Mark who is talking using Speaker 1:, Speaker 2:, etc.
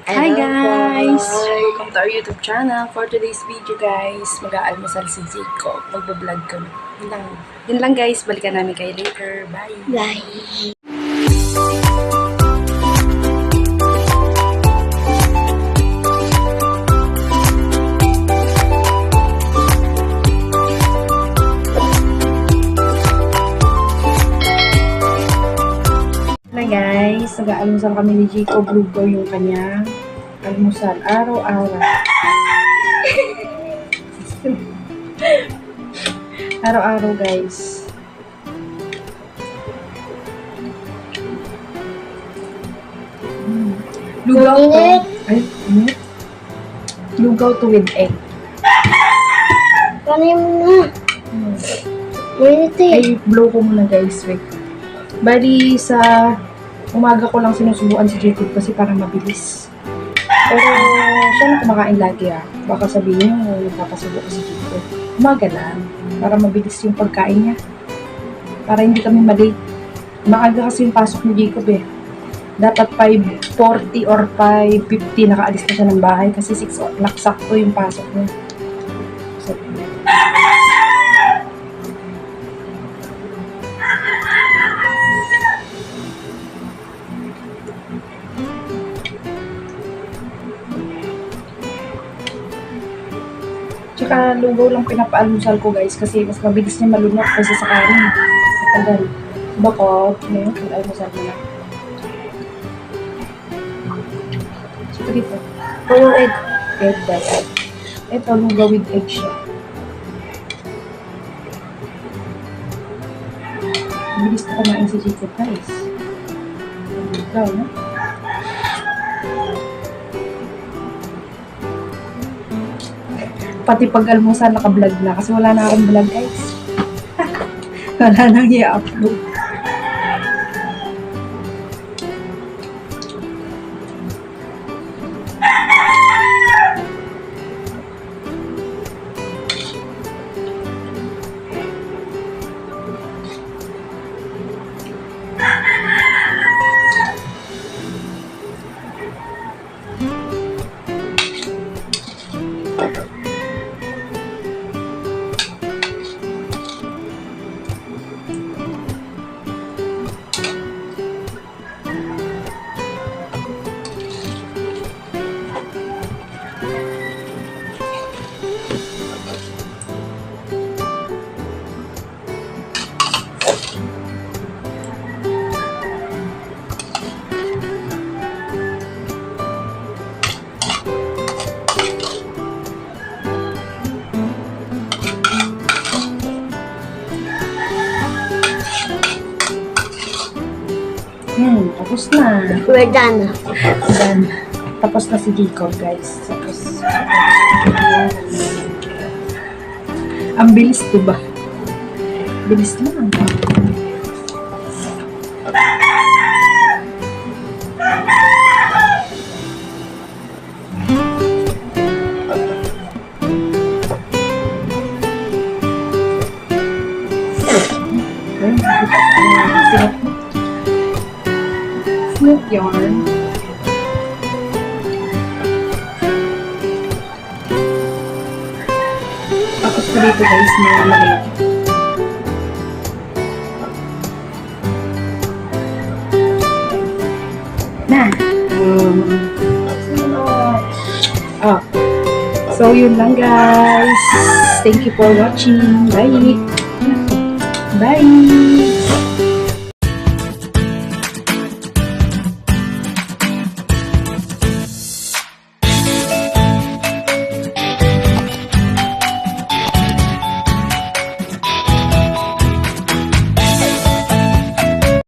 Speaker 1: Hi guys! Welcome to our YouTube channel. For today's video guys, mag-aalmusal si Jacob. Magbablog kami. Yun lang guys, balikan namin kayo later. Bye!
Speaker 2: Bye.
Speaker 1: Na guys, nag-aalmusal kami ni Jacob. Lugaw yung kanya almusal. Araw-araw. Araw-araw guys. Lugaw to. Ay, lugaw to with egg.
Speaker 2: Paano yung muna? Mainit eh.
Speaker 1: Ay, blow ko muna guys. Wait. Bali, sa umaga ko lang sinusubuan si Jacob kasi parang mabilis. Pero siya na kumakain lagi ah. Baka sabihin nyo, nagpapasubo ko si Jacob. Umaga lang. Para mabilis yung pagkain niya. Para hindi kami malate. Maaga kasi yung pasok ni Jacob eh. Dapat 5:40 or 5:50 nakaalis na siya ng bahay kasi 6 o'clock sakto yung pasok niya. So, tsaka lugaw lang pinapaalmusal ko guys kasi mas mabilis niya malunok kasi sa kanin. Matagal. Bako, ngayon, pinaalmusal mo na. So, dito.
Speaker 2: Ano egg?
Speaker 1: Egg dapat. Ito, lugaw with egg siya. Mabilis na kumain si Jacob guys. Lugaw, no? Pati pag-almusal naka-vlog na kasi wala na akong vlog guys. Wala nang i-upload. Tapos na.
Speaker 2: We're done.
Speaker 1: Then, tapos na si Jacob, guys. Tapos, ang bilis, diba? Bilis lang. Snip yarn. Tapos ko dito guys, nalagay. Na. Oh. So yun lang guys. Thank you for watching. Bye. Bye.